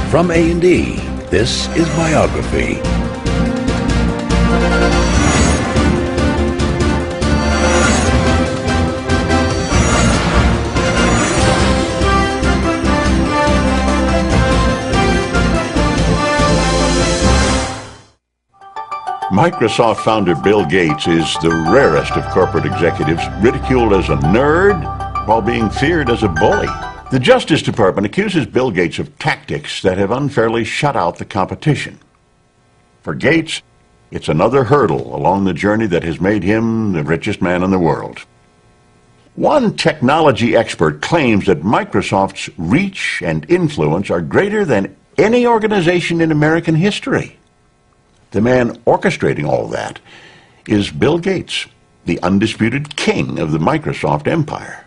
From A&E, this is Biography. Microsoft founder Bill Gates is the rarest of corporate executives, ridiculed as a nerd while being feared as a bully. The Justice Department accuses Bill Gates of tactics that have unfairly shut out the competition. For Gates, it's another hurdle along the journey that has made him the richest man in the world. One technology expert claims that Microsoft's reach and influence are greater than any organization in American history. The man orchestrating all that is Bill Gates, the undisputed king of the Microsoft empire.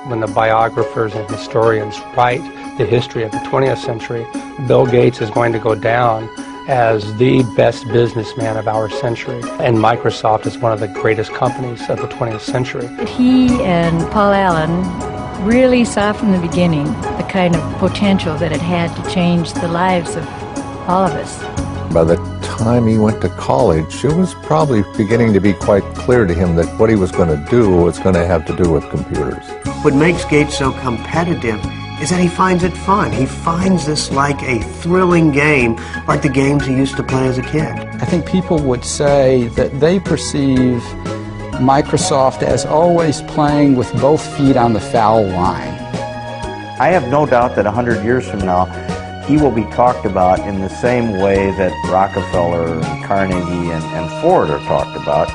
When the biographers and historians write the history of the 20th century, Bill Gates is going to go down as the best businessman of our century. And Microsoft is one of the greatest companies of the 20th century. He and Paul Allen really saw from the beginning the kind of potential that it had to change the lives of all of us. By the time he went to college, it was probably beginning to be quite clear to him that what he was going to do was going to have to do with computers. What makes Gates so competitive is that he finds it fun. He finds this like a thrilling game, like the games he used to play as a kid. I think people would say that they perceive Microsoft as always playing with both feet on the foul line. I have no doubt that 100 years from now, he will be talked about in the same way that Rockefeller and Carnegie and Ford are talked about,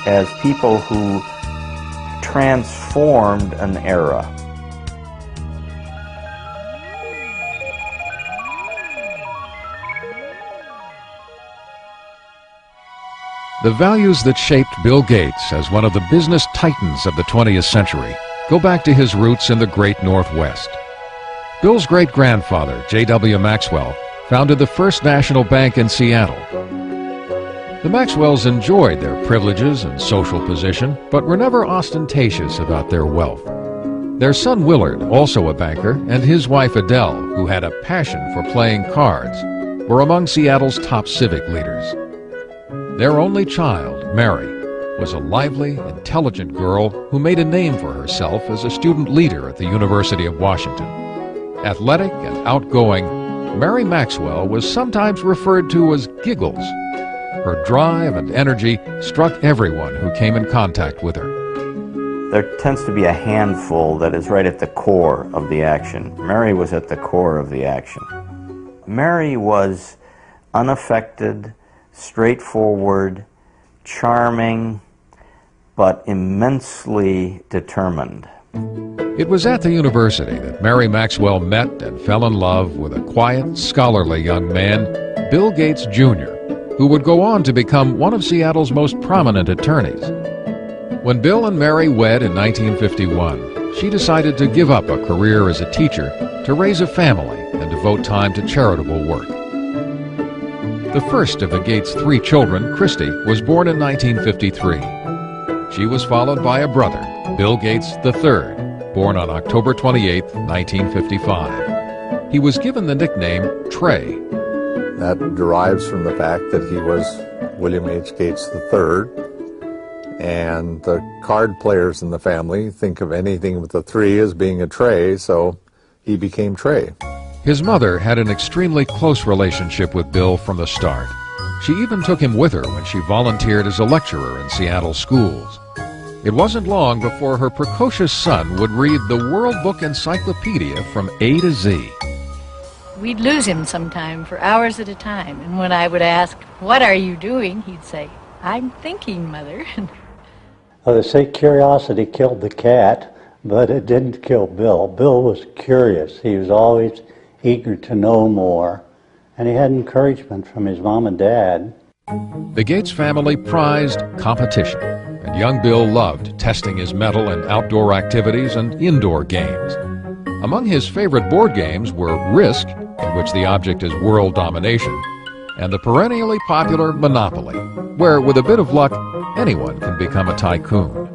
as people who transformed an era. The values that shaped Bill Gates as one of the business titans of the 20th century go back to his roots in the great Northwest. Bill's great-grandfather, J.W. Maxwell, founded the First National Bank in Seattle. The Maxwells enjoyed their privileges and social position, but were never ostentatious about their wealth. Their son Willard, also a banker, and his wife Adele, who had a passion for playing cards, were among Seattle's top civic leaders. Their only child, Mary, was a lively, intelligent girl who made a name for herself as a student leader at the University of Washington. Athletic and outgoing, Mary Maxwell was sometimes referred to as Giggles. Her drive and energy struck everyone who came in contact with her. There tends to be a handful that is right at the core of the action. Mary was at the core of the action. Mary was unaffected, straightforward, charming, but immensely determined. It was at the university that Mary Maxwell met and fell in love with a quiet, scholarly young man, Bill Gates, Jr., who would go on to become one of Seattle's most prominent attorneys. When Bill and Mary wed in 1951, she decided to give up a career as a teacher to raise a family and devote time to charitable work. The first of the Gates' 3 children, Christy, was born in 1953. She was followed by a brother, Bill Gates III, born on October 28, 1955. He was given the nickname Trey. That derives from the fact that he was William H. Gates III, and the card players in the family think of anything with a 3 as being a Trey, so he became Trey. His mother had an extremely close relationship with Bill from the start. She even took him with her when she volunteered as a lecturer in Seattle schools. It wasn't long before her precocious son would read the World Book Encyclopedia from A to Z. We'd lose him sometime for hours at a time, and when I would ask, "What are you doing?" he'd say, "I'm thinking, Mother." Well, they say curiosity killed the cat, but it didn't kill Bill. Bill was curious. He was always eager to know more, and he had encouragement from his mom and dad. The Gates family prized competition, and young Bill loved testing his mettle in outdoor activities and indoor games. Among his favorite board games were Risk, in which the object is world domination, and the perennially popular Monopoly, where, with a bit of luck, anyone can become a tycoon.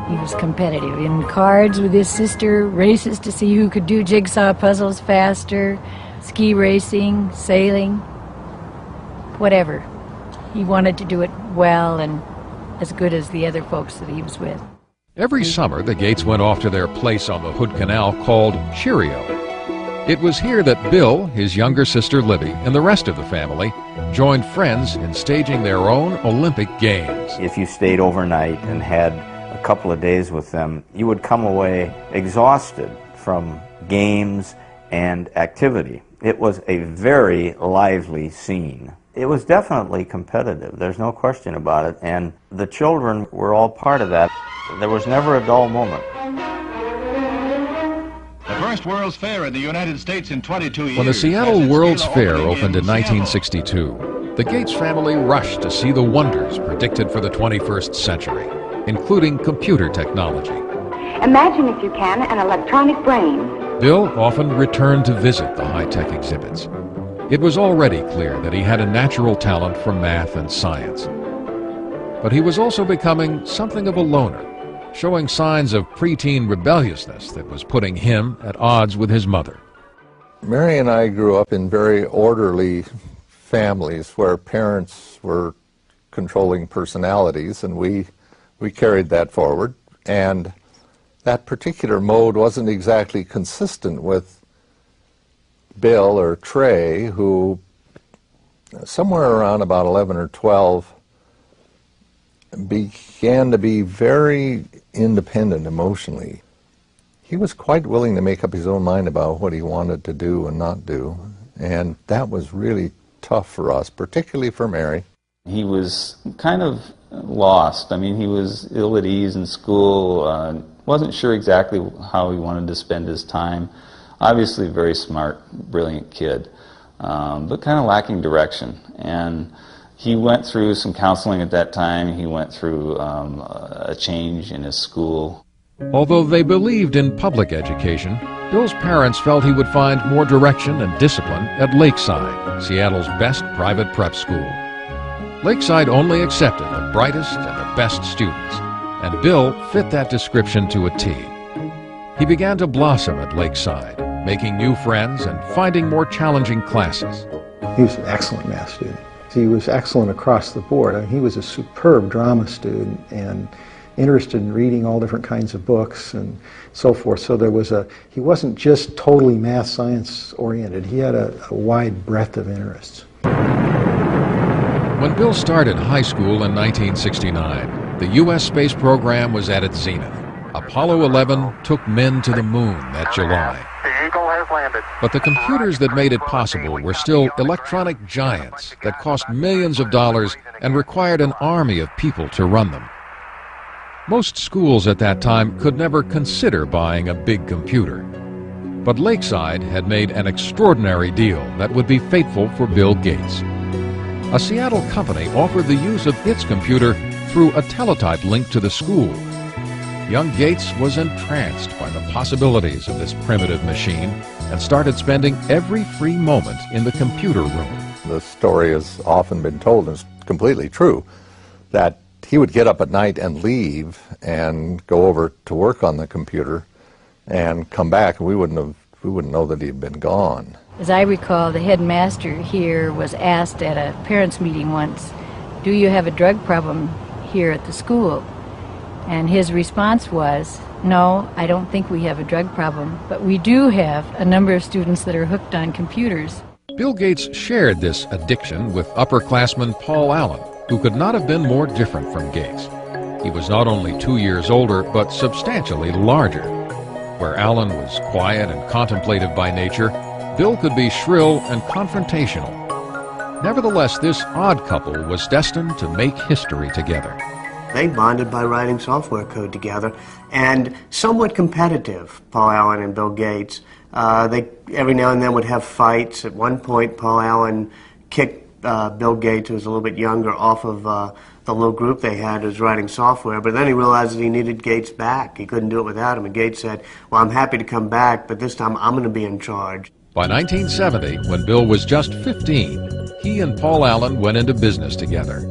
He was competitive in cards with his sister, races to see who could do jigsaw puzzles faster, ski racing, sailing, whatever. He wanted to do it well and as good as the other folks that he was with. Every summer, the Gates went off to their place on the Hood Canal called Cheerio. It was here that Bill, his younger sister Libby, and the rest of the family joined friends in staging their own Olympic Games. If you stayed overnight and had a couple of days with them, you would come away exhausted from games and activity. It was a very lively scene. It was definitely competitive, there's no question about it, and the children were all part of that. There was never a dull moment. The first World's Fair in the United States in 22 years. When the Seattle World's Fair opened in 1962, the Gates family rushed to see the wonders predicted for the 21st century, including computer technology. Imagine, if you can, an electronic brain. Bill often returned to visit the high-tech exhibits. It was already clear that he had a natural talent for math and science. But he was also becoming something of a loner, showing signs of preteen rebelliousness that was putting him at odds with his mother. Mary and I grew up in very orderly families where parents were controlling personalities, and we carried that forward. And that particular mode wasn't exactly consistent with Bill or Trey, who somewhere around about 11 or 12 began to be very independent emotionally. He was quite willing to make up his own mind about what he wanted to do and not do, and that was really tough for us, particularly for Mary. He was kind of lost. I mean, he was ill at ease in school, wasn't sure exactly how he wanted to spend his time. Obviously a very smart, brilliant kid, but kind of lacking direction. And he went through some counseling at that time. He went through a change in his school. Although they believed in public education, Bill's parents felt he would find more direction and discipline at Lakeside, Seattle's best private prep school. Lakeside only accepted the brightest and the best students, and Bill fit that description to a T. He began to blossom at Lakeside, making new friends and finding more challenging classes. He was an excellent math student. He was excellent across the board. I mean, he was a superb drama student and interested in reading all different kinds of books and so forth. So he wasn't just totally math science oriented. He had a wide breadth of interests. When Bill started high school in 1969, the U.S. space program was at its zenith. Apollo 11 took men to the moon that July. The Eagle has landed. But the computers that made it possible were still electronic giants that cost millions of dollars and required an army of people to run them. Most schools at that time could never consider buying a big computer. But Lakeside had made an extraordinary deal that would be fateful for Bill Gates. A Seattle company offered the use of its computer through a teletype link to the school. Young Gates was entranced by the possibilities of this primitive machine and started spending every free moment in the computer room. The story has often been told, and it's completely true, that he would get up at night and leave and go over to work on the computer and come back, and we wouldn't know that he'd been gone. As I recall, the headmaster here was asked at a parents' meeting once, "Do you have a drug problem here at the school?" And his response was, "No, I don't think we have a drug problem, but we do have a number of students that are hooked on computers." Bill Gates shared this addiction with upperclassman Paul Allen, who could not have been more different from Gates. He was not only 2 years older, but substantially larger. Where Allen was quiet and contemplative by nature, Bill could be shrill and confrontational. Nevertheless, this odd couple was destined to make history together. They bonded by writing software code together, and somewhat competitive, Paul Allen and Bill Gates. They every now and then would have fights. At one point, Paul Allen kicked Bill Gates, who was a little bit younger, off of the little group they had who was writing software, but then he realized that he needed Gates back. He couldn't do it without him, and Gates said, "Well, I'm happy to come back, but this time I'm going to be in charge." By 1970, when Bill was just 15, he and Paul Allen went into business together.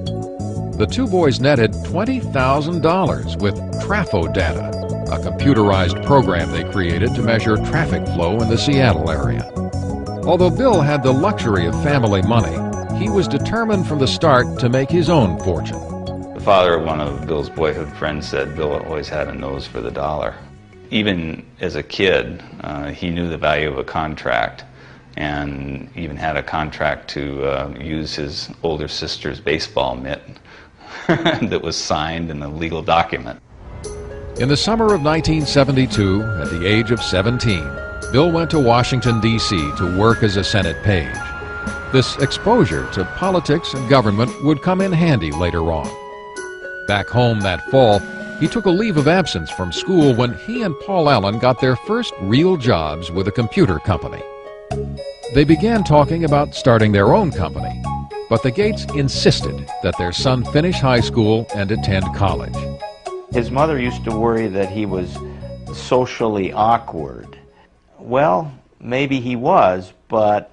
The two boys netted $20,000 with TrafoData, a computerized program they created to measure traffic flow in the Seattle area. Although Bill had the luxury of family money, he was determined from the start to make his own fortune. The father of one of Bill's boyhood friends said Bill always had a nose for the dollar. Even as a kid, he knew the value of a contract, and even had a contract to use his older sister's baseball mitt that was signed in a legal document. In the summer of 1972, at the age of 17, Bill went to Washington, D.C. to work as a Senate page. This exposure to politics and government would come in handy later on. Back home that fall, he took a leave of absence from school when he and Paul Allen got their first real jobs with a computer company. They began talking about starting their own company, but the Gates insisted that their son finish high school and attend college. His mother used to worry that he was socially awkward. Well, maybe he was, but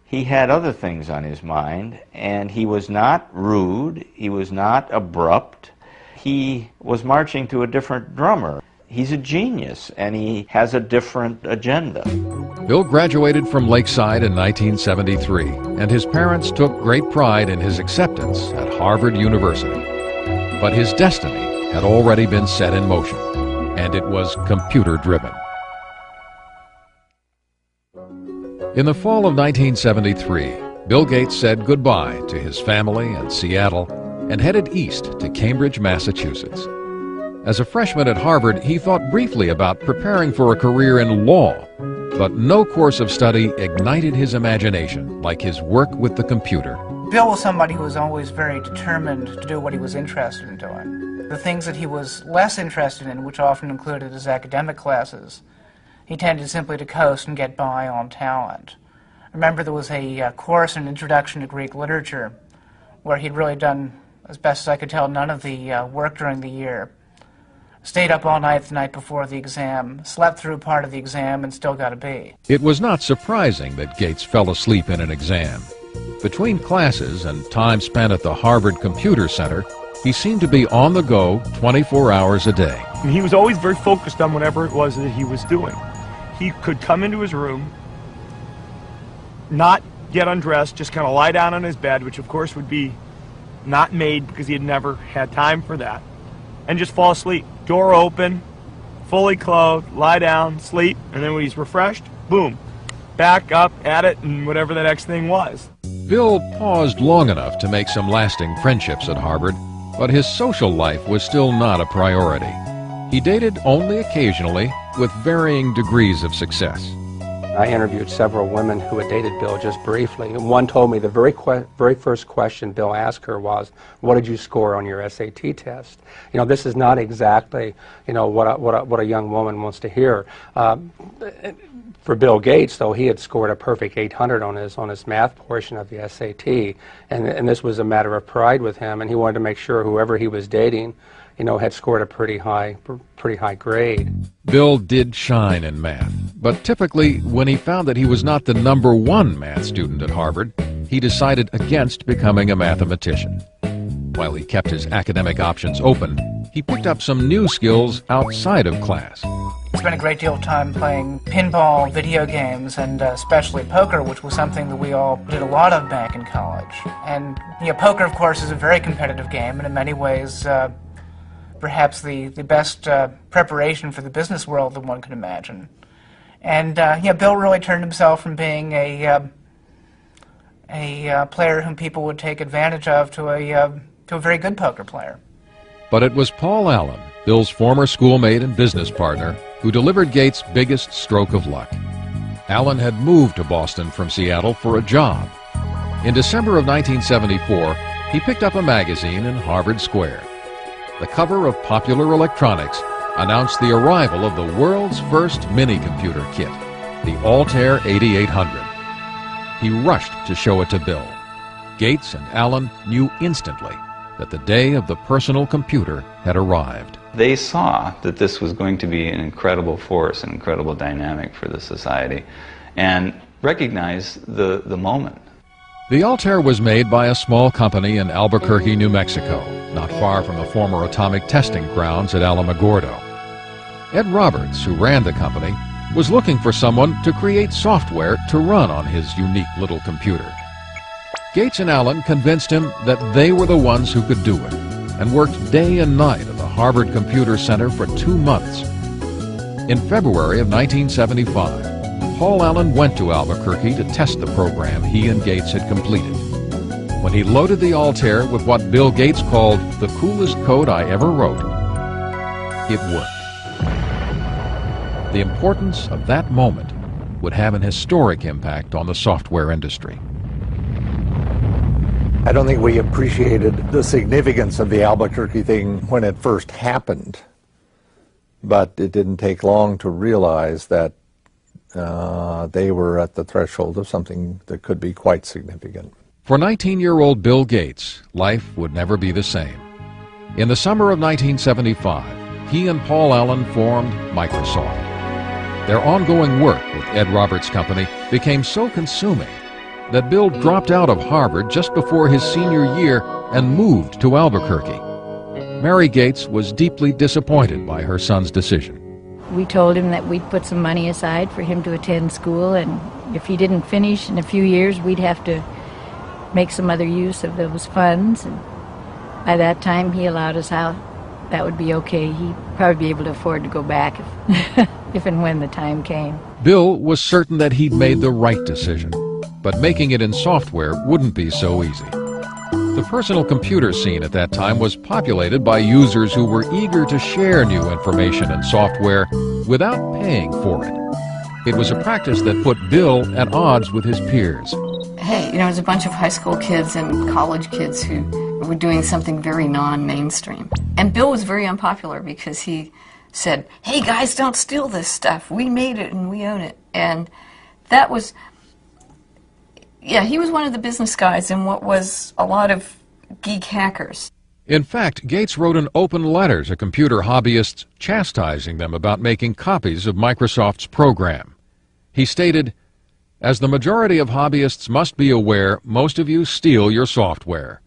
he had other things on his mind, and he was not rude, he was not abrupt. He was marching to a different drummer. He's a genius, and he has a different agenda. Bill graduated from Lakeside in 1973, and his parents took great pride in his acceptance at Harvard University. But his destiny had already been set in motion, and it was computer-driven. In the fall of 1973, Bill Gates said goodbye to his family and Seattle and headed east to Cambridge, Massachusetts. As a freshman at Harvard, he thought briefly about preparing for a career in law, but no course of study ignited his imagination like his work with the computer. Bill was somebody who was always very determined to do what he was interested in doing. The things that he was less interested in, which often included his academic classes, he tended simply to coast and get by on talent. I remember there was a course in Introduction to Greek Literature where he'd really done, as best as I could tell, none of the work during the year. Stayed up all night the night before the exam, slept through part of the exam, and still got a B. It was not surprising that Gates fell asleep in an exam. Between classes and time spent at the Harvard Computer Center, he seemed to be on the go 24 hours a day. He was always very focused on whatever it was that he was doing. He could come into his room, not get undressed, just kind of lie down on his bed, which of course would be not made because he had never had time for that, and just fall asleep. Door open, fully clothed, lie down, sleep, and then when he's refreshed, boom, back up at it and whatever the next thing was. Bill paused long enough to make some lasting friendships at Harvard, but his social life was still not a priority. He dated only occasionally, with varying degrees of success. I interviewed several women who had dated Bill just briefly, and one told me the very first question Bill asked her was, "What did you score on your SAT test?" You know, this is not exactly, you know, what a young woman wants to hear. For Bill Gates, though, he had scored a perfect 800 on his math portion of the SAT, and this was a matter of pride with him, and he wanted to make sure whoever he was dating, you know, had scored a pretty high grade. Bill did shine in math, but typically when he found that he was not the #1 math student at Harvard, he decided against becoming a mathematician. While he kept his academic options open, he picked up some new skills outside of class. Spent a great deal of time playing pinball, video games, and especially poker, which was something that we all did a lot of back in college. And you know, poker, of course, is a very competitive game, and in many ways, perhaps the best preparation for the business world that one could imagine. And yeah, Bill really turned himself from being a player whom people would take advantage of to a very good poker player. But it was Paul Allen, Bill's former schoolmate and business partner, who delivered Gates' biggest stroke of luck. Allen had moved to Boston from Seattle for a job. In December of 1974, he picked up a magazine in Harvard Square. The cover of Popular Electronics announced the arrival of the world's first mini-computer kit, the Altair 8800. He rushed to show it to Bill. Gates and Allen knew instantly that the day of the personal computer had arrived. They saw that this was going to be an incredible force, an incredible dynamic for the society, and recognized the moment. The Altair was made by a small company in Albuquerque, New Mexico, not far from the former atomic testing grounds at Alamogordo. Ed Roberts, who ran the company, was looking for someone to create software to run on his unique little computer. Gates and Allen convinced him that they were the ones who could do it, and worked day and night at the Harvard Computer Center for 2 months. In February of 1975, Paul Allen went to Albuquerque to test the program he and Gates had completed. When he loaded the Altair with what Bill Gates called the coolest code I ever wrote, it worked. The importance of that moment would have an historic impact on the software industry. I don't think we appreciated the significance of the Albuquerque thing when it first happened, but it didn't take long to realize that they were at the threshold of something that could be quite significant. For 19-year-old Bill Gates, life would never be the same. In the summer of 1975, he and Paul Allen formed Microsoft. Their ongoing work with Ed Roberts' company became so consuming that Bill dropped out of Harvard just before his senior year and moved to Albuquerque. Mary Gates was deeply disappointed by her son's decision. We told him that we'd put some money aside for him to attend school, and if he didn't finish in a few years, we'd have to make some other use of those funds. And by that time, he allowed us out. That would be okay. He'd probably be able to afford to go back if and when the time came. Bill was certain that he'd made the right decision, but making it in software wouldn't be so easy. The personal computer scene at that time was populated by users who were eager to share new information and software without paying for it. It was a practice that put Bill at odds with his peers. Hey, there's a bunch of high school kids and college kids who were doing something very non-mainstream. And Bill was very unpopular because he said, hey guys, don't steal this stuff. We made it and we own it. And that was... yeah, he was one of the business guys in what was a lot of geek hackers. In fact, Gates wrote an open letter to computer hobbyists chastising them about making copies of Microsoft's program. He stated, "As the majority of hobbyists must be aware, most of you steal your software.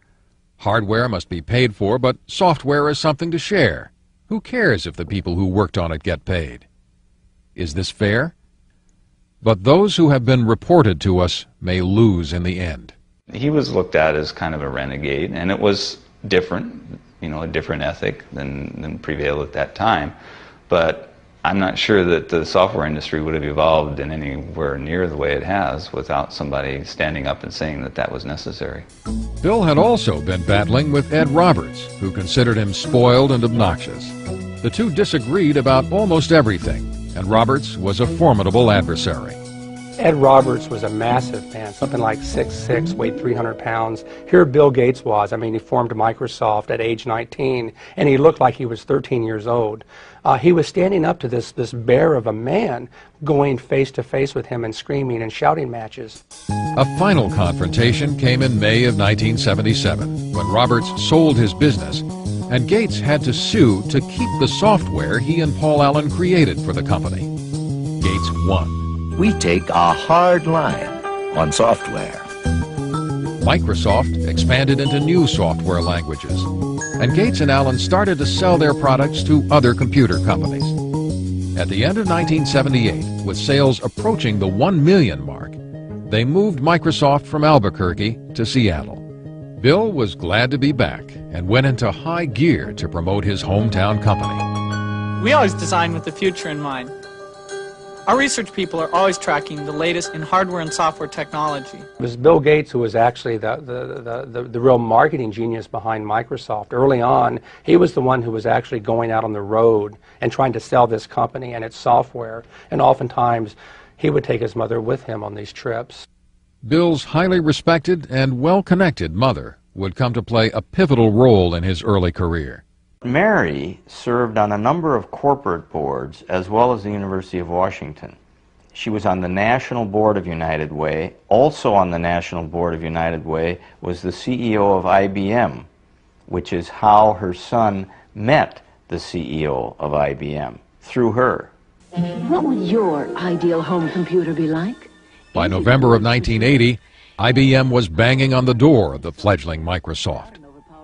Hardware must be paid for, but software is something to share. Who cares if the people who worked on it get paid? Is this fair? But those who have been reported to us may lose in the end." He was looked at as kind of a renegade, and it was different, a different ethic than prevailed at that time. But I'm not sure that the software industry would have evolved in anywhere near the way it has without somebody standing up and saying that that was necessary. Bill had also been battling with Ed Roberts, who considered him spoiled and obnoxious. The two disagreed about almost everything, and Roberts was a formidable adversary. Ed Roberts was a massive man, something like 6'6", weighed 300 pounds. Here Bill Gates was. He formed Microsoft at age 19, and he looked like he was 13 years old. He was standing up to this bear of a man, going face to face with him and screaming and shouting matches. A final confrontation came in May of 1977, when Roberts sold his business, and Gates had to sue to keep the software he and Paul Allen created for the company. Gates won. We take a hard line on software. Microsoft expanded into new software languages, and Gates and Allen started to sell their products to other computer companies. At the end of 1978, with sales approaching the 1 million mark, they moved Microsoft from Albuquerque to Seattle. Bill was glad to be back and went into high gear to promote his hometown company. We always design with the future in mind. Our research people are always tracking the latest in hardware and software technology. It was Bill Gates who was actually the real marketing genius behind Microsoft. Early on, he was the one who was actually going out on the road and trying to sell this company and its software. And oftentimes, he would take his mother with him on these trips. Bill's highly respected and well-connected mother would come to play a pivotal role in his early career. Mary served on a number of corporate boards as well as the University of Washington. She was on the National Board of United Way. Also on the National Board of United Way was the CEO of IBM, which is how her son met the CEO of IBM, through her. What would your ideal home computer be like? By November of 1980, IBM was banging on the door of the fledgling Microsoft.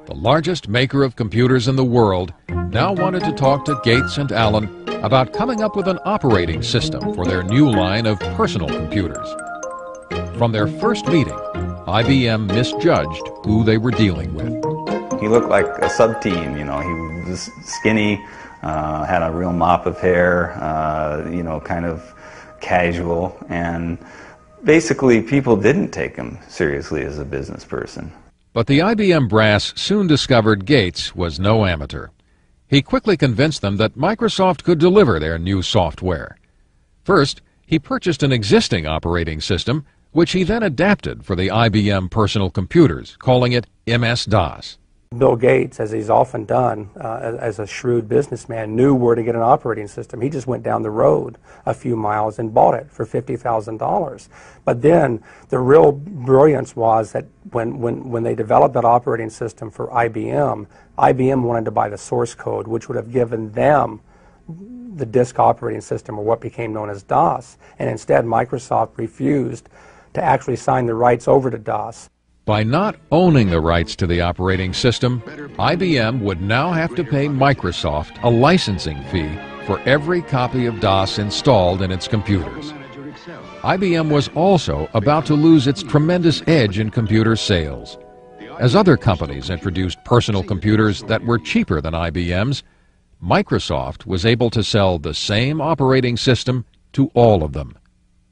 The largest maker of computers in the world now wanted to talk to Gates and Allen about coming up with an operating system for their new line of personal computers. From their first meeting, IBM misjudged who they were dealing with. He looked like a sub-teen, you know. He was skinny, had a real mop of hair, you know, kind of casual, and basically people didn't take him seriously as a business person. But the IBM brass soon discovered Gates was no amateur. He quickly convinced them that Microsoft could deliver their new software. First, he purchased an existing operating system, which he then adapted for the IBM personal computers, calling it MS-DOS. Bill Gates, as he's often done as a shrewd businessman, knew where to get an operating system. He just went down the road a few miles and bought it for $50,000. But then the real brilliance was that when they developed that operating system for IBM, IBM wanted to buy the source code, which would have given them the disk operating system, or what became known as DOS. And instead, Microsoft refused to actually sign the rights over to DOS. By not owning the rights to the operating system, IBM would now have to pay Microsoft a licensing fee for every copy of DOS installed in its computers. IBM was also about to lose its tremendous edge in computer sales. As other companies introduced personal computers that were cheaper than IBM's, Microsoft was able to sell the same operating system to all of them.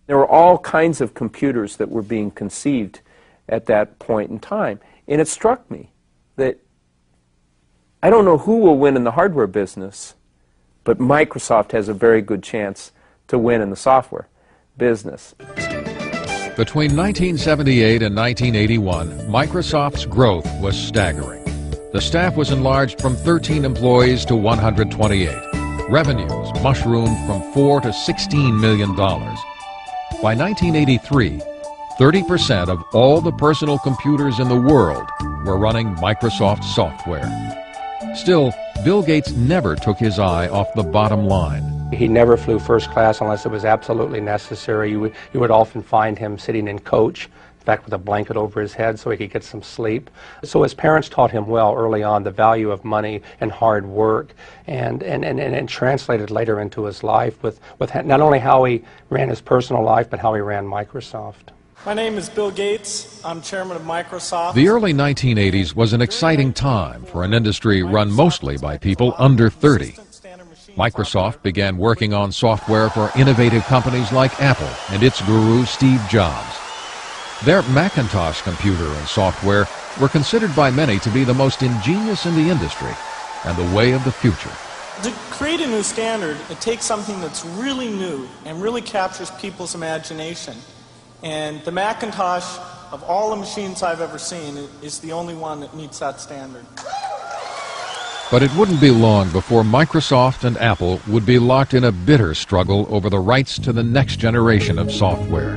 There were all kinds of computers that were being conceived at that point in time. And it struck me that I don't know who will win in the hardware business, but Microsoft has a very good chance to win in the software business. Between 1978 and 1981, Microsoft's growth was staggering. The staff was enlarged from 13 employees to 128. Revenues mushroomed from $4 to $16 million. By 1983, 30% of all the personal computers in the world were running Microsoft software. Still, Bill Gates never took his eye off the bottom line. He never flew first class unless it was absolutely necessary. You would often find him sitting in coach, in fact with a blanket over his head so he could get some sleep. So his parents taught him well early on the value of money and hard work, and translated later into his life with not only how he ran his personal life, but how he ran Microsoft. My name is Bill Gates. I'm chairman of Microsoft. The early 1980s was an exciting time for an industry run mostly by people under 30. Microsoft began working on software for innovative companies like Apple and its guru Steve Jobs. Their Macintosh computer and software were considered by many to be the most ingenious in the industry and the way of the future. To create a new standard, it takes something that's really new and really captures people's imagination. And the Macintosh, of all the machines I've ever seen, is the only one that meets that standard. But it wouldn't be long before Microsoft and Apple would be locked in a bitter struggle over the rights to the next generation of software.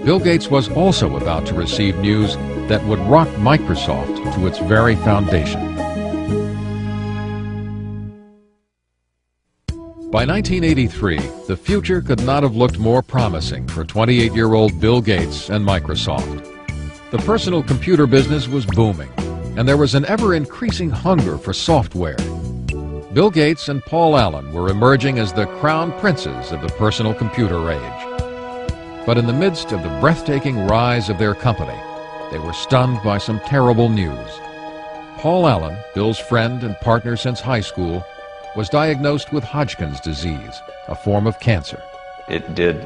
Bill Gates was also about to receive news that would rock Microsoft to its very foundation. By 1983, the future could not have looked more promising for 28-year-old Bill Gates and Microsoft. The personal computer business was booming, and there was an ever-increasing hunger for software. Bill Gates and Paul Allen were emerging as the crown princes of the personal computer age. But in the midst of the breathtaking rise of their company, they were stunned by some terrible news. Paul Allen, Bill's friend and partner since high school, was diagnosed with Hodgkin's disease, a form of cancer. It did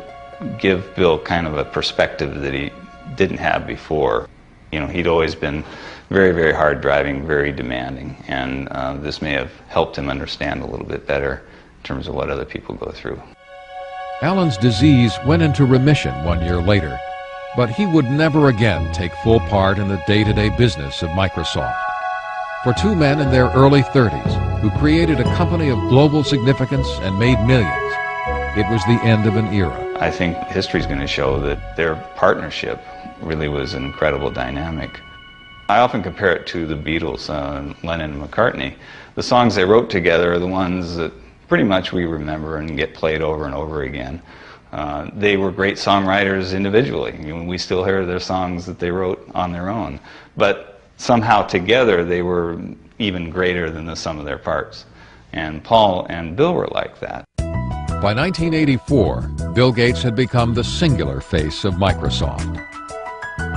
give Bill kind of a perspective that he didn't have before. You know, he'd always been very, very hard driving, very demanding, and this may have helped him understand a little bit better in terms of what other people go through. Allen's disease went into remission 1 year later, but he would never again take full part in the day-to-day business of Microsoft. For two men in their early 30s who created a company of global significance and made millions, it was the end of an era. I think history's going to show that their partnership really was an incredible dynamic. I often compare it to the Beatles, Lennon and McCartney. The songs they wrote together are the ones that pretty much we remember and get played over and over again. They were great songwriters individually. You know, we still hear their songs that they wrote on their own. But somehow together they were even greater than the sum of their parts. And Paul and Bill were like that. By 1984, Bill Gates had become the singular face of Microsoft.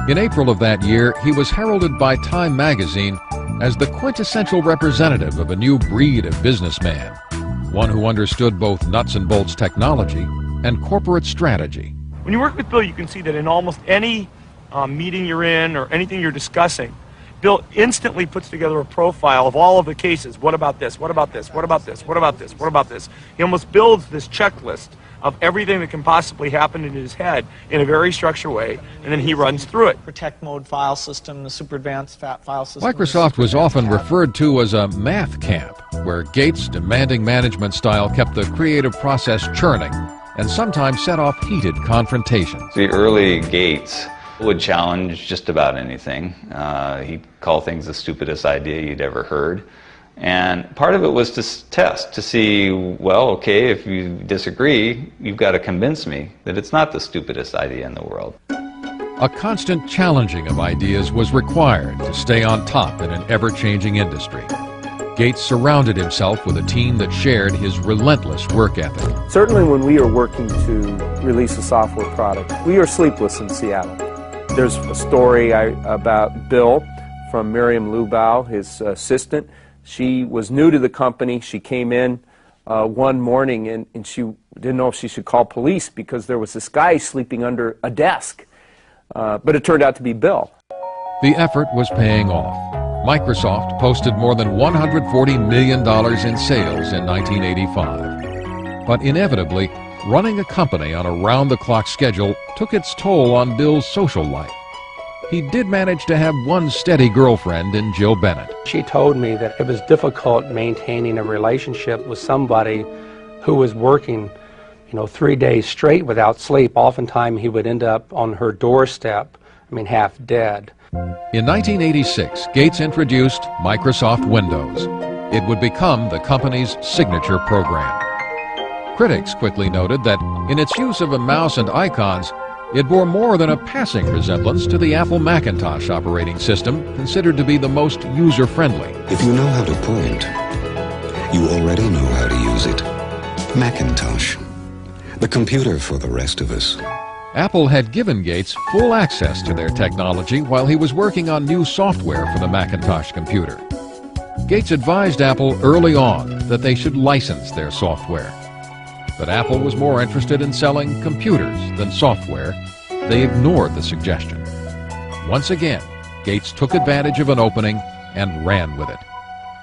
In April of that year, he was heralded by Time magazine as the quintessential representative of a new breed of businessman, one who understood both nuts and bolts technology and corporate strategy. When you work with Bill, you can see that in almost any meeting you're in or anything you're discussing, Bill instantly puts together a profile of all of the cases. What about this? What about this? What about this? What about this? What about this? He almost builds this checklist of everything that can possibly happen in his head in a very structured way, and then he runs through it. Protect mode file system, the super advanced file system. Microsoft was often referred to as a math camp, where Gates' demanding management style kept the creative process churning and sometimes set off heated confrontations. The early Gates would challenge just about anything. He'd call things the stupidest idea you'd ever heard. And part of it was to test, to see, well, okay, if you disagree, you've got to convince me that it's not the stupidest idea in the world. A constant challenging of ideas was required to stay on top in an ever-changing industry. Gates surrounded himself with a team that shared his relentless work ethic. Certainly when we are working to release a software product, we are sleepless in Seattle. There's a story about Bill from Miriam Lubau, his assistant. She was new to the company. She came in one morning and she didn't know if she should call police because there was this guy sleeping under a desk. But it turned out to be Bill. The effort was paying off. Microsoft posted more than $140 million in sales in 1985. But inevitably, running a company on a round-the-clock schedule took its toll on Bill's social life. He did manage to have one steady girlfriend in Jill Bennett. She told me that it was difficult maintaining a relationship with somebody who was working, 3 days straight without sleep. Oftentimes he would end up on her doorstep, half dead. In 1986, Gates introduced Microsoft Windows. It would become the company's signature program. Critics quickly noted that in its use of a mouse and icons, it bore more than a passing resemblance to the Apple Macintosh operating system, considered to be the most user-friendly. If you know how to point, you already know how to use it. Macintosh, the computer for the rest of us. Apple had given Gates full access to their technology while he was working on new software for the Macintosh computer. Gates advised Apple early on that they should license their software. But Apple was more interested in selling computers than software. They ignored the suggestion. Once again, Gates took advantage of an opening and ran with it.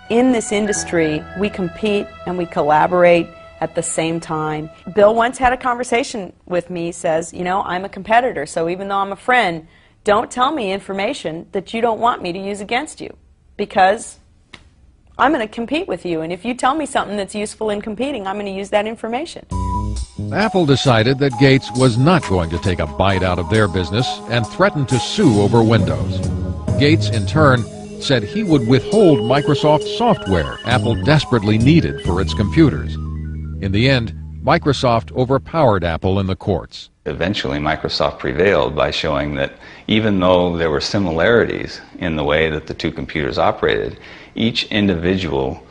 In this industry, we compete and we collaborate at the same time. Bill once had a conversation with me, says, I'm a competitor, so even though I'm a friend, don't tell me information that you don't want me to use against you, because I'm going to compete with you, and if you tell me something that's useful in competing, I'm going to use that information. Apple decided that Gates was not going to take a bite out of their business and threatened to sue over Windows. Gates, in turn, said he would withhold Microsoft software Apple desperately needed for its computers. In the end, Microsoft overpowered Apple in the courts. Eventually, Microsoft prevailed by showing that even though there were similarities in the way that the two computers operated, each individual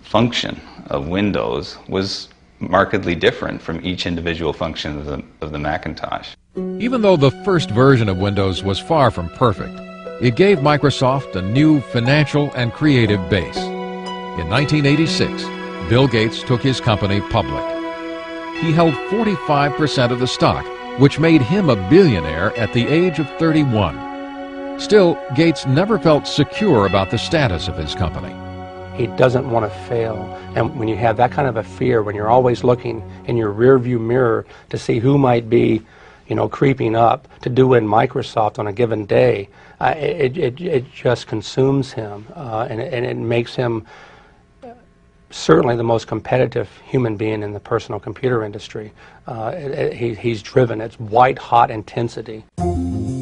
function of Windows was markedly different from each individual function of the Macintosh. Even though the first version of Windows was far from perfect, it gave Microsoft a new financial and creative base. In 1986, Bill Gates took his company public. He held 45% of the stock, which made him a billionaire at the age of 31. Still, Gates never felt secure about the status of his company. He doesn't want to fail. And when you have that kind of a fear, when you're always looking in your rearview mirror to see who might be, creeping up to do in Microsoft on a given day, it just consumes him, and it makes him certainly the most competitive human being in the personal computer industry. He's driven. It's white-hot intensity.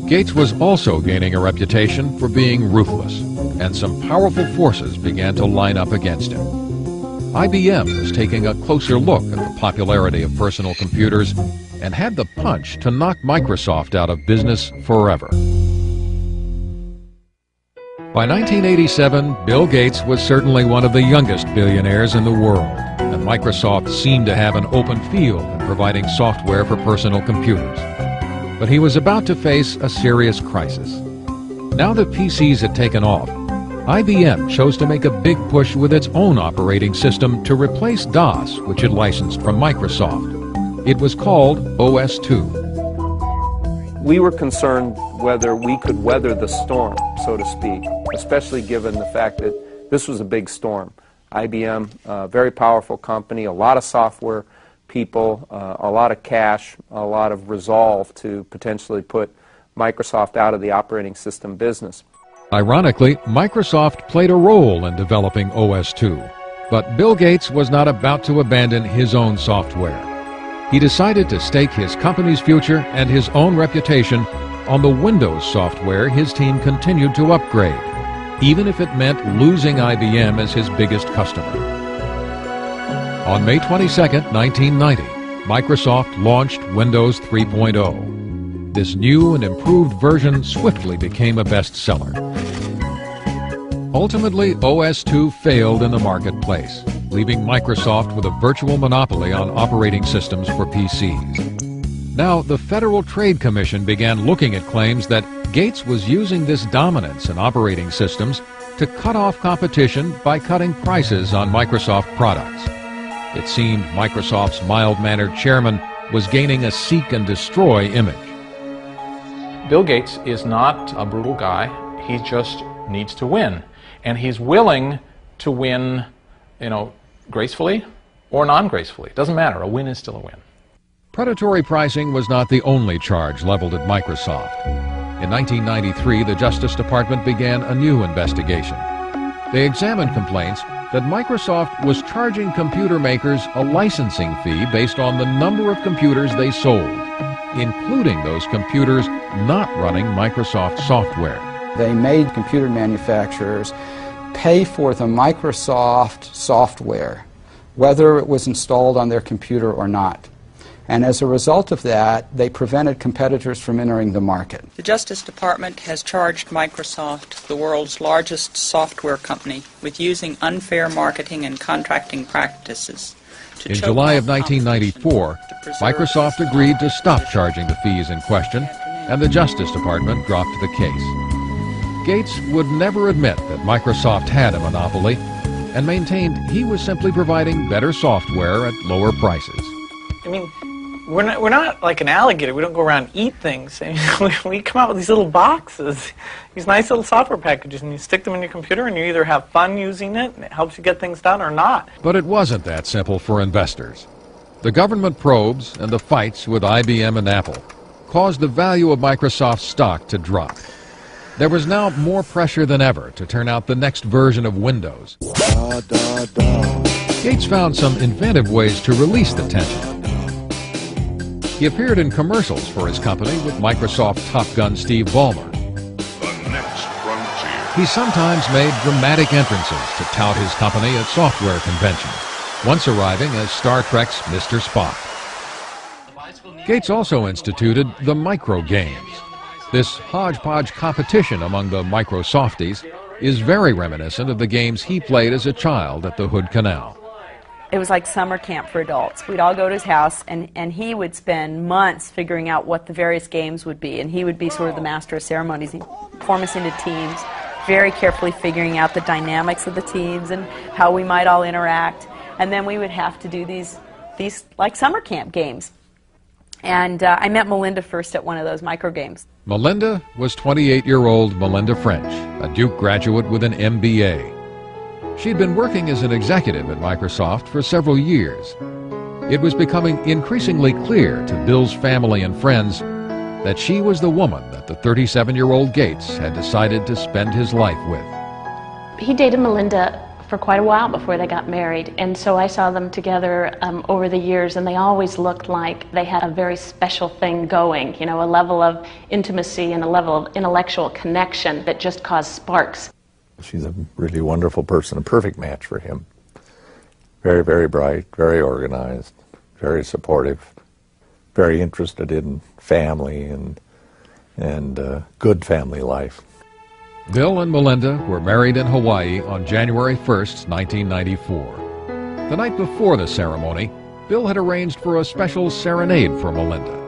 Gates was also gaining a reputation for being ruthless, and some powerful forces began to line up against him. IBM was taking a closer look at the popularity of personal computers and had the punch to knock Microsoft out of business forever. By 1987, Bill Gates was certainly one of the youngest billionaires in the world, and Microsoft seemed to have an open field in providing software for personal computers. But he was about to face a serious crisis. Now that PCs had taken off, IBM chose to make a big push with its own operating system to replace DOS, which it licensed from Microsoft. It was called OS/2. We were concerned whether we could weather the storm, so to speak, especially given the fact that this was a big storm. IBM, a very powerful company, a lot of software people, a lot of cash, a lot of resolve to potentially put Microsoft out of the operating system business. Ironically, Microsoft played a role in developing OS/2, but Bill Gates was not about to abandon his own software. He decided to stake his company's future and his own reputation on the Windows software his team continued to upgrade, even if it meant losing IBM as his biggest customer. On May 22, 1990, Microsoft launched Windows 3.0. This new and improved version swiftly became a bestseller. Ultimately, OS/2 failed in the marketplace, leaving Microsoft with a virtual monopoly on operating systems for PCs. Now, the Federal Trade Commission began looking at claims that Gates was using this dominance in operating systems to cut off competition by cutting prices on Microsoft products. It seemed Microsoft's mild-mannered chairman was gaining a seek and destroy image. Bill Gates is not a brutal guy. He just needs to win. And he's willing to win, gracefully or non-gracefully. It doesn't matter. A win is still a win. Predatory pricing was not the only charge leveled at Microsoft. In 1993, the Justice Department began a new investigation. They examined complaints that Microsoft was charging computer makers a licensing fee based on the number of computers they sold, including those computers not running Microsoft software. They made computer manufacturers pay for the Microsoft software, whether it was installed on their computer or not. And as a result of that, they prevented competitors from entering the market. The Justice Department has charged Microsoft, the world's largest software company, with using unfair marketing and contracting practices. In July of 1994, Microsoft agreed to stop charging the fees in question, and the Justice Department dropped the case. Gates would never admit that Microsoft had a monopoly and maintained he was simply providing better software at lower prices. I mean, we're not like an alligator. We don't go around and eat things. We come out with these little boxes, these nice little software packages, and you stick them in your computer, and you either have fun using it, and it helps you get things done, or not. But it wasn't that simple for investors. The government probes and the fights with IBM and Apple caused the value of Microsoft's stock to drop. There was now more pressure than ever to turn out the next version of Windows. Gates found some inventive ways to release the tension. He appeared in commercials for his company with Microsoft Top Gun Steve Ballmer. He sometimes made dramatic entrances to tout his company at software conventions, once arriving as Star Trek's Mr. Spock. Gates also instituted the micro games. This hodgepodge competition among the Microsofties is very reminiscent of the games he played as a child at the Hood Canal. It was like summer camp for adults. We'd all go to his house, and he would spend months figuring out what the various games would be, and he would be sort of the master of ceremonies. He'd form us into teams, very carefully figuring out the dynamics of the teams and how we might all interact. And then we would have to do these like summer camp games. And I met Melinda first at one of those micro games. Melinda was 28-year-old Melinda French, a Duke graduate with an MBA. She'd been working as an executive at Microsoft for several years. It was becoming increasingly clear to Bill's family and friends that she was the woman that the 37-year-old Gates had decided to spend his life with. He dated Melinda for quite a while before they got married, and so I saw them together over the years, and they always looked like they had a very special thing going, a level of intimacy and a level of intellectual connection that just caused sparks. She's a really wonderful person, a perfect match for him. Very, very bright, very organized, very supportive, very interested in family and good family life. Bill and Melinda were married in Hawaii on January 1st, 1994. The night before the ceremony, Bill had arranged for a special serenade for Melinda.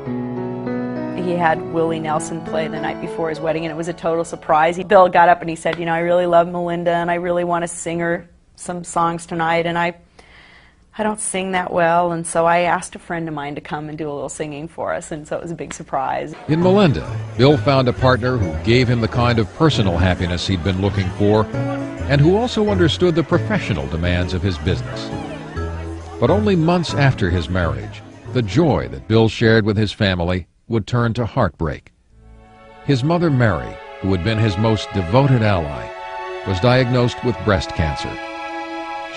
He had Willie Nelson play the night before his wedding, and it was a total surprise. Bill got up and he said, I really love Melinda, and I really want to sing her some songs tonight, and I don't sing that well, and so I asked a friend of mine to come and do a little singing for us, and so it was a big surprise. In Melinda, Bill found a partner who gave him the kind of personal happiness he'd been looking for, and who also understood the professional demands of his business. But only months after his marriage, the joy that Bill shared with his family would turn to heartbreak. His mother, Mary, who had been his most devoted ally, was diagnosed with breast cancer.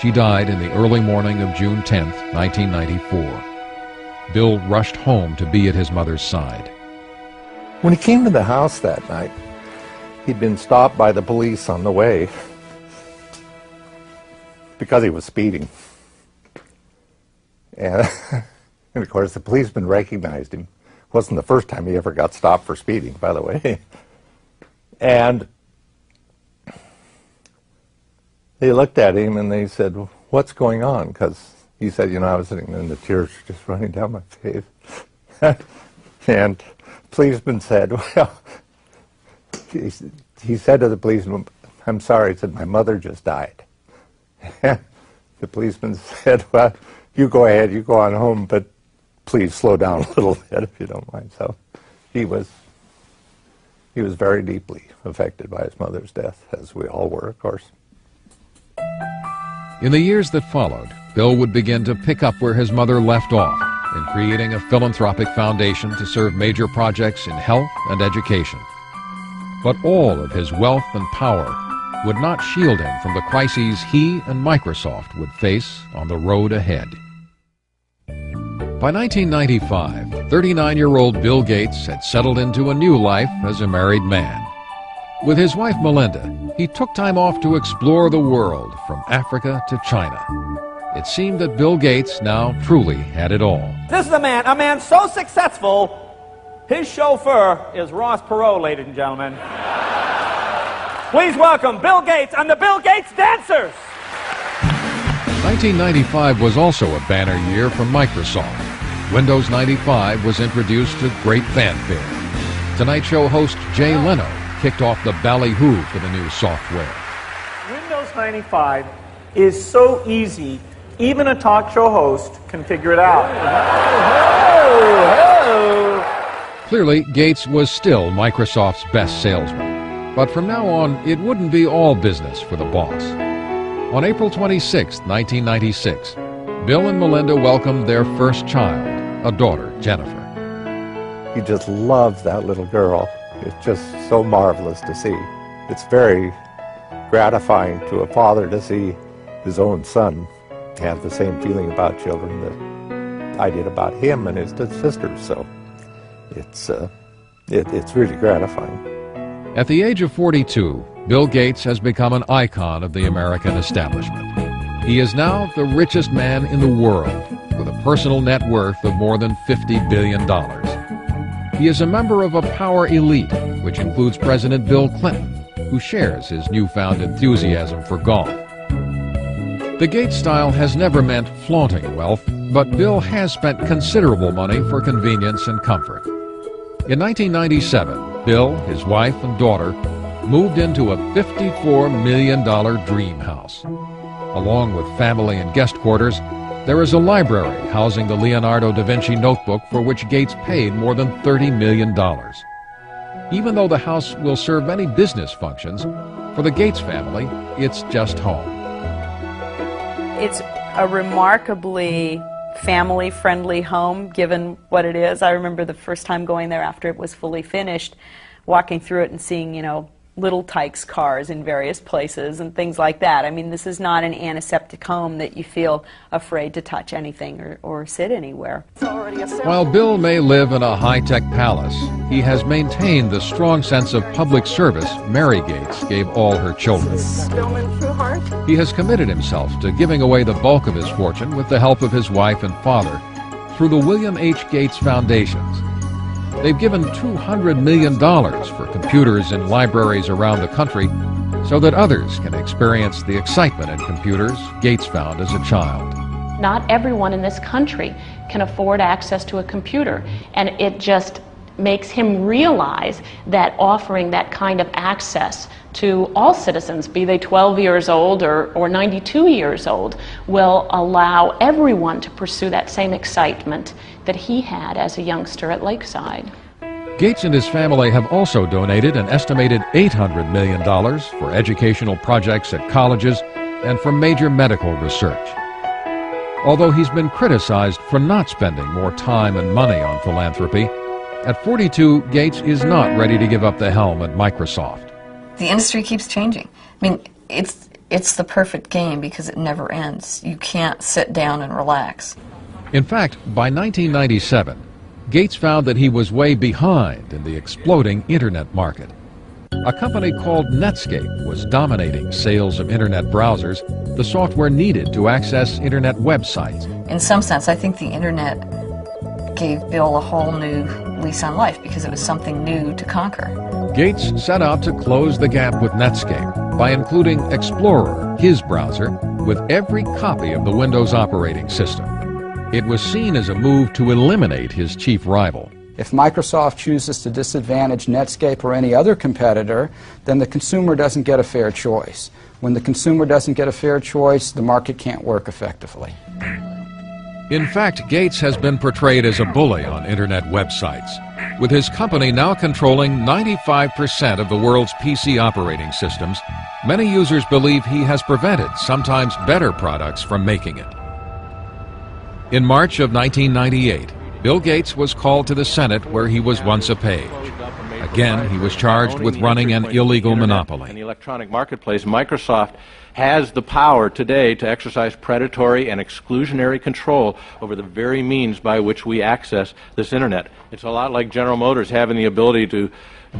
She died in the early morning of June 10, 1994. Bill rushed home to be at his mother's side. When he came to the house that night, he'd been stopped by the police on the way because he was speeding. And of course, the policeman recognized him. It wasn't the first time he ever got stopped for speeding, by the way. And they looked at him and they said, "What's going on?" Because he said, I was sitting there and the tears were just running down my face. And the policeman said, well, he said to the policeman, "I'm sorry," he said, "my mother just died." The policeman said, "Well, you go ahead, you go on home, but please slow down a little bit if you don't mind." So he was very deeply affected by his mother's death, as we all were, of course. In the years that followed, Bill would begin to pick up where his mother left off in creating a philanthropic foundation to serve major projects in health and education. But all of his wealth and power would not shield him from the crises he and Microsoft would face on the road ahead. By 1995, 39-year-old Bill Gates had settled into a new life as a married man. With his wife Melinda, he took time off to explore the world from Africa to China. It seemed that Bill Gates now truly had it all. This is a man so successful, his chauffeur is Ross Perot, ladies and gentlemen. Please welcome Bill Gates and the Bill Gates Dancers. 1995 was also a banner year for Microsoft. Windows 95 was introduced to great fanfare. Tonight Show host Jay Leno kicked off the ballyhoo for the new software. Windows 95 is so easy, even a talk show host can figure it out. Clearly, Gates was still Microsoft's best salesman. But from now on, it wouldn't be all business for the boss. On April 26, 1996, Bill and Melinda welcomed their first child, a daughter, Jennifer. He just loves that little girl. It's just so marvelous to see. It's very gratifying to a father to see his own son have the same feeling about children that I did about him and his sisters. So it's really gratifying. At the age of 42, Bill Gates has become an icon of the American establishment. He is now the richest man in the world, with a personal net worth of more than $50 billion. He is a member of a power elite, which includes President Bill Clinton, who shares his newfound enthusiasm for golf. The Gates style has never meant flaunting wealth, but Bill has spent considerable money for convenience and comfort. In 1997, Bill, his wife, and daughter moved into a $54 million dream house. Along with family and guest quarters, there is a library housing the Leonardo da Vinci notebook for which Gates paid more than $30 million. Even though the house will serve many business functions, for the Gates family, it's just home. It's a remarkably family-friendly home, given what it is. I remember the first time going there after it was fully finished, walking through it and seeing, Little Tikes cars in various places and things like that. I mean, this is not an antiseptic home that you feel afraid to touch anything or sit anywhere. While Bill may live in a high-tech palace, he has maintained the strong sense of public service Mary Gates gave all her children. He has committed himself to giving away the bulk of his fortune with the help of his wife and father through the William H. Gates Foundations. They've given $200 million for computers in libraries around the country so that others can experience the excitement in computers Gates found as a child. Not everyone in this country can afford access to a computer, and it just makes him realize that offering that kind of access to all citizens, be they 12 years old or 92 years old, will allow everyone to pursue that same excitement that he had as a youngster at Lakeside. Gates and his family have also donated an estimated $800 million for educational projects at colleges and for major medical research. Although he's been criticized for not spending more time and money on philanthropy, at 42, Gates is not ready to give up the helm at Microsoft. The industry keeps changing. I mean, it's the perfect game because it never ends. You can't sit down and relax. In fact, by 1997, Gates found that he was way behind in the exploding Internet market. A company called Netscape was dominating sales of Internet browsers, the software needed to access Internet websites. In some sense, I think the Internet gave Bill a whole new lease on life because it was something new to conquer. Gates set out to close the gap with Netscape by including Explorer, his browser, with every copy of the Windows operating system. It was seen as a move to eliminate his chief rival. If Microsoft chooses to disadvantage Netscape or any other competitor, then the consumer doesn't get a fair choice. When the consumer doesn't get a fair choice, the market can't work effectively. In fact, Gates has been portrayed as a bully on Internet websites, with his company now controlling 95% of the world's PC operating systems. Many users believe he has prevented sometimes better products from making it. In March of 1998, Bill Gates was called to the Senate where he was once a page. Again, he was charged with running an illegal monopoly. In the electronic marketplace, Microsoft has the power today to exercise predatory and exclusionary control over the very means by which we access this Internet. It's a lot like General Motors having the ability to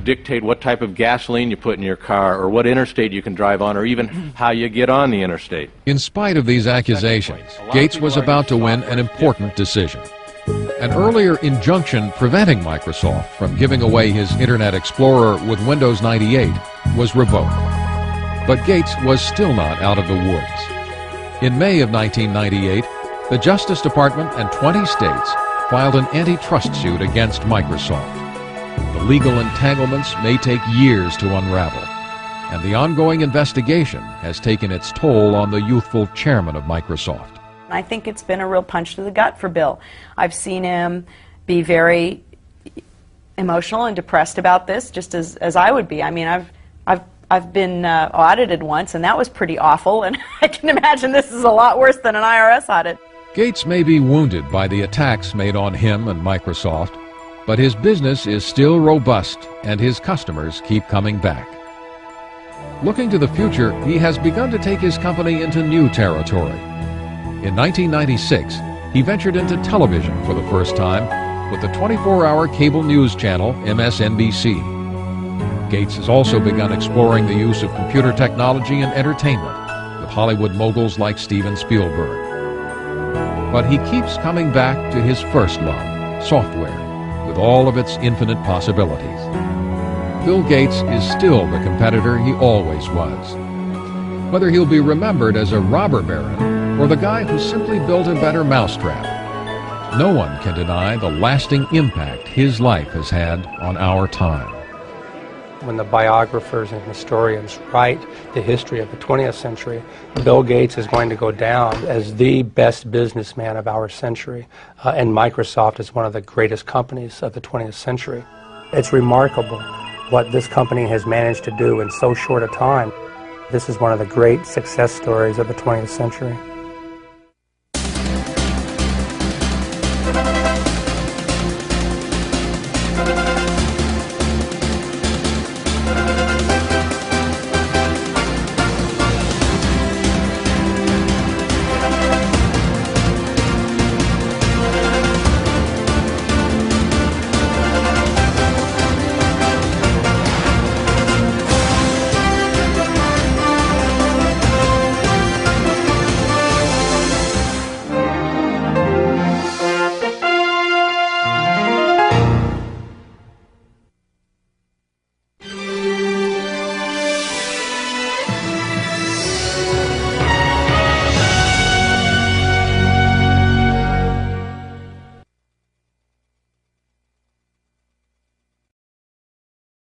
dictate what type of gasoline you put in your car, or what interstate you can drive on, or even how you get on the interstate. In spite of these accusations, Gates was about to win an important decision. An earlier injunction preventing Microsoft from giving away his Internet Explorer with Windows 98 was revoked. But Gates was still not out of the woods. In May of 1998, the Justice Department and 20 states filed an antitrust suit against Microsoft. The legal entanglements may take years to unravel, and the ongoing investigation has taken its toll on the youthful chairman of Microsoft. I think it's been a real punch to the gut for Bill. I've seen him be very emotional and depressed about this, just as I would be. I mean, I've been audited once, and that was pretty awful, and I can imagine this is a lot worse than an IRS audit. Gates may be wounded by the attacks made on him and Microsoft, but his business is still robust, and his customers keep coming back. Looking to the future, he has begun to take his company into new territory. In 1996, he ventured into television for the first time with the 24-hour cable news channel MSNBC. Gates has also begun exploring the use of computer technology in entertainment with Hollywood moguls like Steven Spielberg. But he keeps coming back to his first love, software, with all of its infinite possibilities. Bill Gates is still the competitor he always was. Whether he'll be remembered as a robber baron or the guy who simply built a better mousetrap, no one can deny the lasting impact his life has had on our time. When the biographers and historians write the history of the 20th century, Bill Gates is going to go down as the best businessman of our century, and Microsoft is one of the greatest companies of the 20th century. It's remarkable what this company has managed to do in so short a time. This is one of the great success stories of the 20th century.